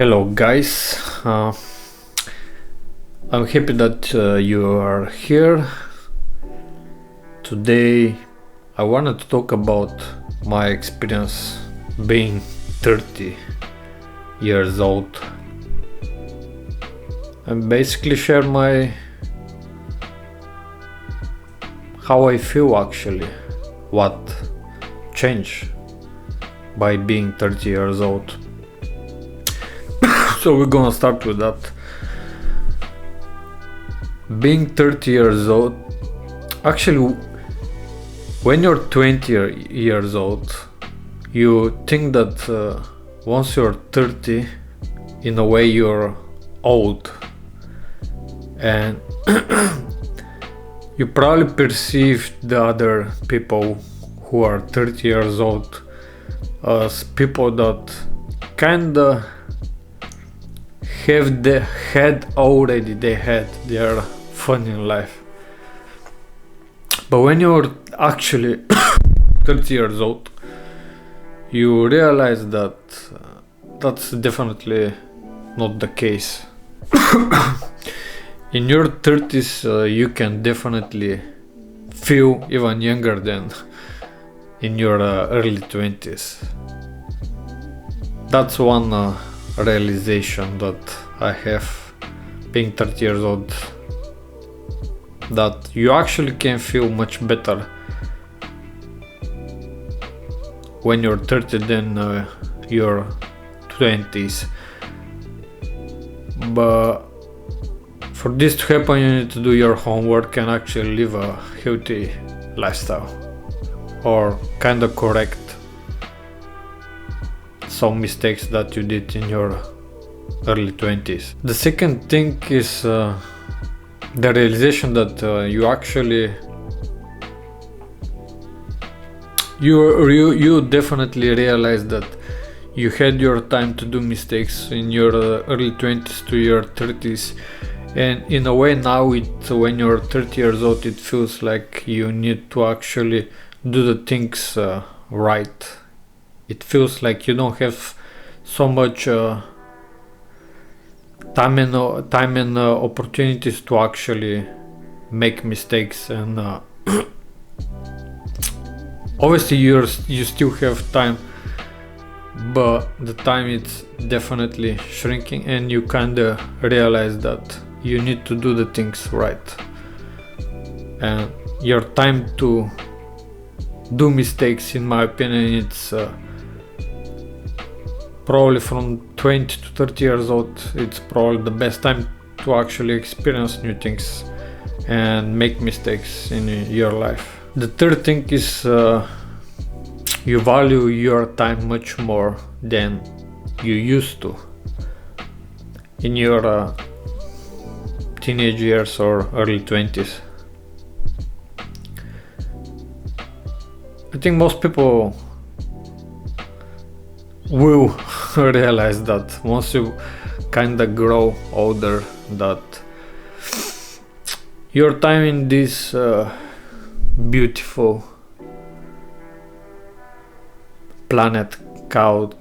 Hello guys, I'm happy that you are here. Today I wanted to talk about my experience being 30 years old and basically share how I feel actually, what changed by being 30 years old. So we're gonna start with that. Being 30 years old, actually when you're 20 years old, you think that once you're 30, in a way you're old, and you probably perceive the other people who are 30 years old as people that kinda had their fun in life. But when you're actually 30 years old, you realize that that's definitely not the case. In your 30s, you can definitely feel even younger than in your early 20s. That's one realization that I have being 30 years old, that you actually can feel much better when you're 30 than your 20s. But for this to happen, you need to do your homework and actually live a healthy lifestyle, or kinda correct some mistakes that you did in your early 20s. The second thing is the realization that you definitely realize that you had your time to do mistakes in your early 20s to your 30s, and in a way now when you're 30 years old, it feels like you need to actually do the things right. It feels like you don't have so much time and opportunities to actually make mistakes, and obviously you still have time, but the time is definitely shrinking, and you kinda realize that you need to do the things right, and your time to do mistakes, in my opinion, it's probably from 20 to 30 years old. It's probably the best time to actually experience new things and make mistakes in your life. The third thing is you value your time much more than you used to in your teenage years or early 20s. I think most people will realize that once you kinda grow older, that your time in this beautiful planet called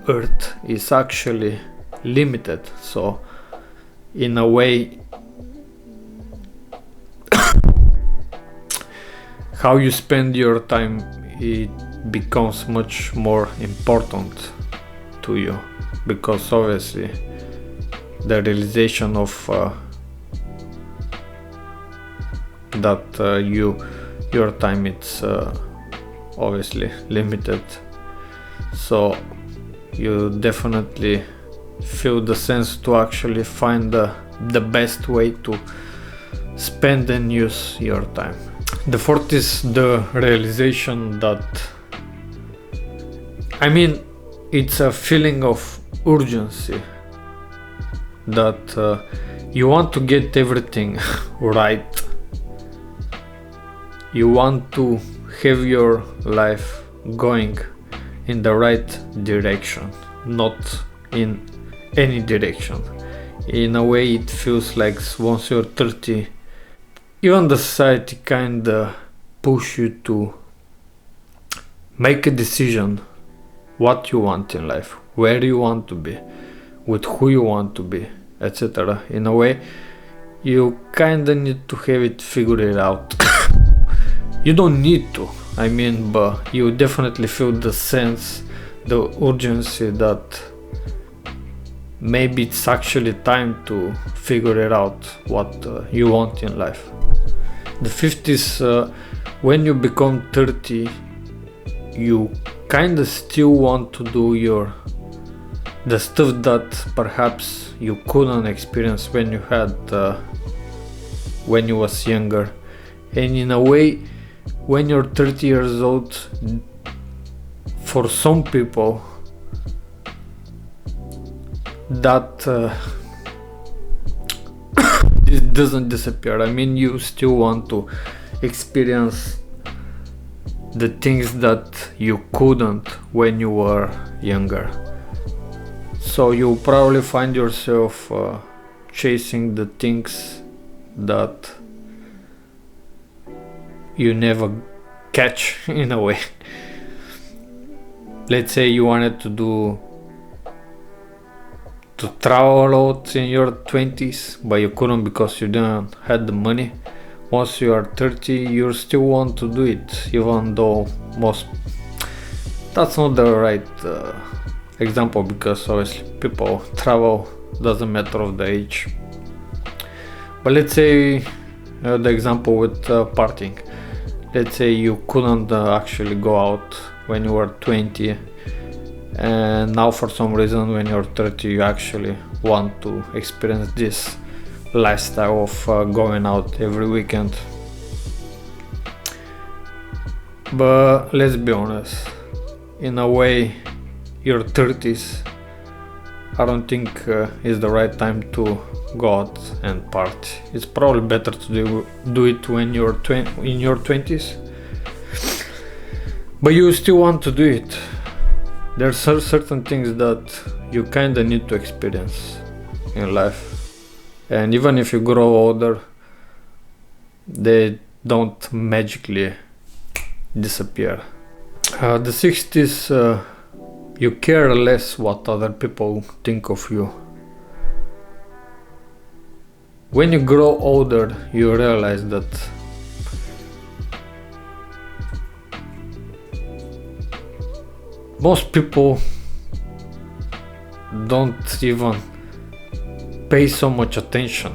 Earth is actually limited. So in a way, how you spend your time, it becomes much more important to you, because obviously the realization of that your time, it's obviously limited, so you definitely feel the sense to actually find the best way to spend and use your time. The fourth is the realization that, it's a feeling of urgency, that you want to get everything right. You want to have your life going in the right direction, not in any direction. In a way, it feels like once you're 30, even the society kinda push you to make a decision what you want in life, where you want to be, with who you want to be, etc. In a way, you kinda need to have it figured out. You don't need to, but you definitely feel the sense, the urgency that maybe it's actually time to figure it out what you want in life. The 50s, when you become 30, you kinda still want to do the stuff that perhaps you couldn't experience when you was younger. And in a way, when you're 30 years old, for some people that it doesn't disappear. You still want to experience the things that you couldn't when you were younger. So you'll probably find yourself chasing the things that you never catch, in a way. Let's say you wanted to travel a lot in your 20s, but you couldn't because you didn't have the money. Once you are 30, you still want to do it, even though that's not the right example, because obviously people travel, doesn't matter of the age. But let's say the example with partying. Let's say you couldn't actually go out when you were 20, and now for some reason when you're 30 you actually want to experience this lifestyle of going out every weekend. But let's be honest, in a way, your 30s, I don't think is the right time to go out and party. It's probably better to do it when you're in your 20s, but you still want to do it. There's certain things that you kinda need to experience in life, and even if you grow older, they don't magically disappear. The 60s, you care less what other people think of you. When you grow older, you realize that most people don't even pay so much attention.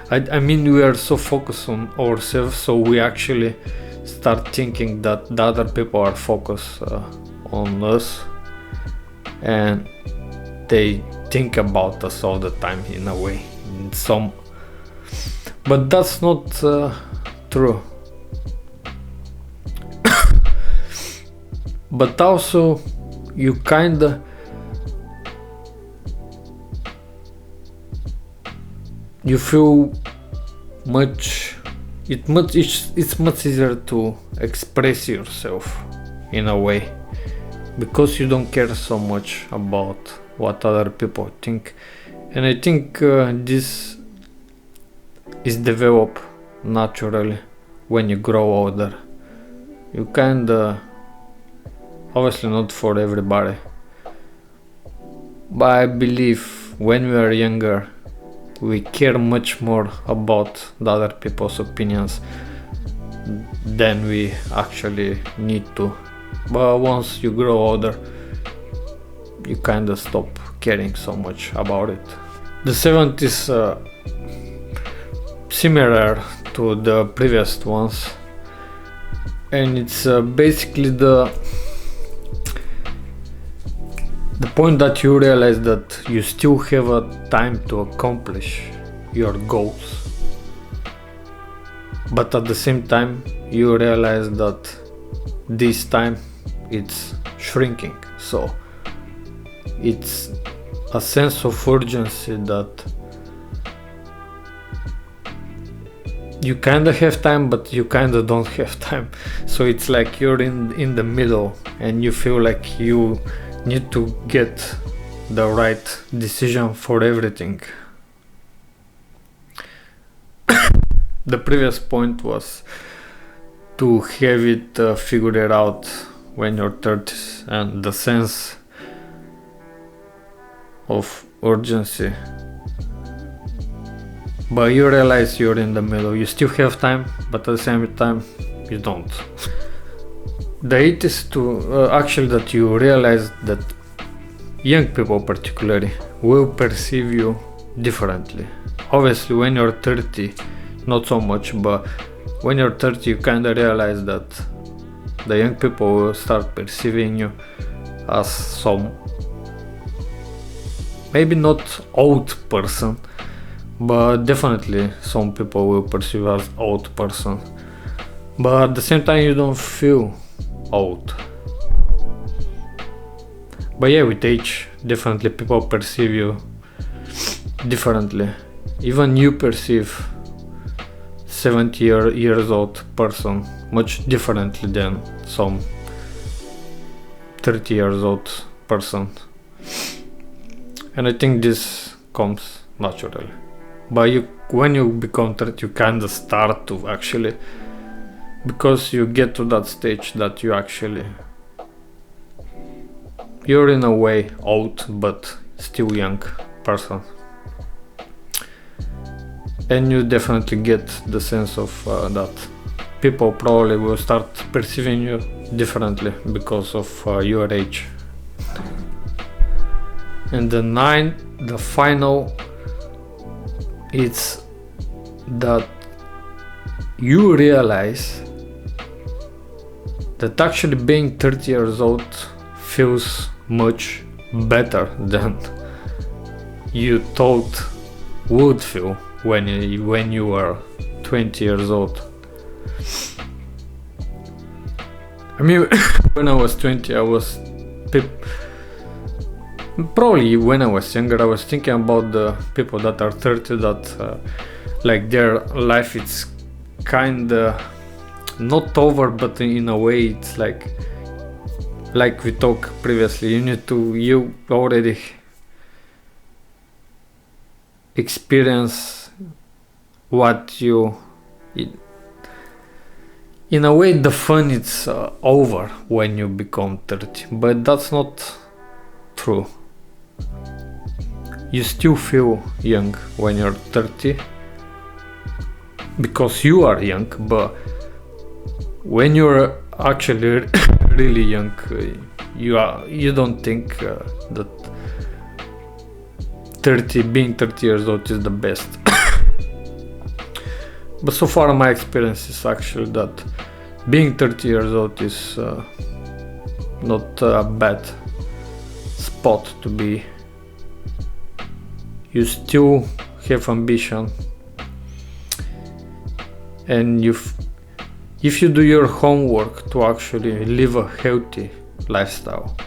We are so focused on ourselves, so we actually start thinking that the other people are focused on us, and they think about us all the time, in a way. But that's not true. But also, you kinda you feel it's much easier to express yourself, in a way, because you don't care so much about what other people think. And I think this is developed naturally when you grow older. You kinda, obviously not for everybody, but I believe when we are younger, we care much more about the other people's opinions than we actually need to. But once you grow older, you kinda stop caring so much about it. The 70s, similar to the previous ones, and it's basically the point that you realize that you still have a time to accomplish your goals, but at the same time you realize that this time it's shrinking. So it's a sense of urgency that you kinda have time, but you kinda don't have time. So it's like you're in the middle, and you feel like you need to get the right decision for everything. The previous point was to have it figured out when you're 30s, and the sense of urgency, but you realize you're in the middle. You still have time, but at the same time you don't. The 80s to actually that you realize that young people particularly will perceive you differently. Obviously when you're 30 not so much, but when you're 30 you kind of realize that the young people will start perceiving you as some, maybe not old person, but definitely some people will perceive you as old person, but at the same time you don't feel old. But yeah, with age definitely people perceive you differently. Even you perceive 70 years old person much differently than some 30 years old person, and I think this comes naturally. But when you become 30 you kind of start to actually, because you get to that stage that you're in a way old but still young person, and you definitely get the sense of that people probably will start perceiving you differently because of your age. And the final, it's that you realize that actually being 30 years old feels much better than you thought would feel when you were 20 years old. I mean, when I was 20, probably when I was younger, I was thinking about the people that are 30 that like their life it's kinda not over, but in a way it's like we talked previously, you already experience what in a way the fun it's over when you become 30, but that's not true. You still feel young when you're 30 because you are young, but when you're actually really young, you don't think that being 30 years old is the best. But so far my experience is actually that being 30 years old is not a bad spot to be. You still have ambition, and if you do your homework to actually live a healthy lifestyle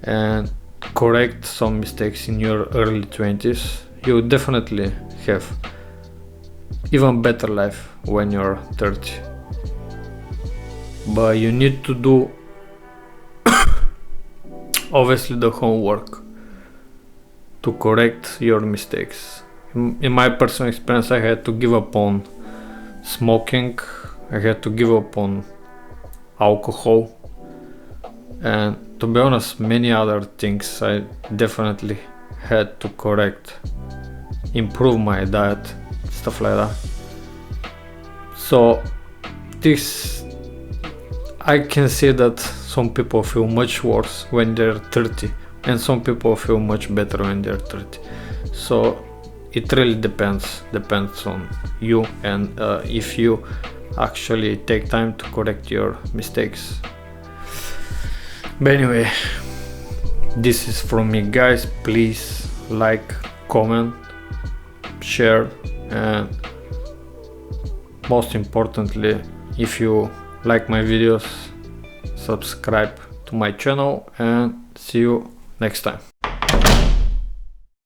and correct some mistakes in your early 20s, you definitely have even better life when you're 30. But you need to do obviously the homework to correct your mistakes. In my personal experience, I had to give up on smoking, I had to give up on alcohol, and to be honest, many other things I definitely had to correct, improve my diet, stuff like that. So this, I can say that some people feel much worse when they're 30 and some people feel much better when they're 30. So it really depends on you and if you actually take time to correct your mistakes. But anyway, this is from me, guys. Please like, comment, share, and most importantly, if you like my videos, subscribe to my channel, and see you next time.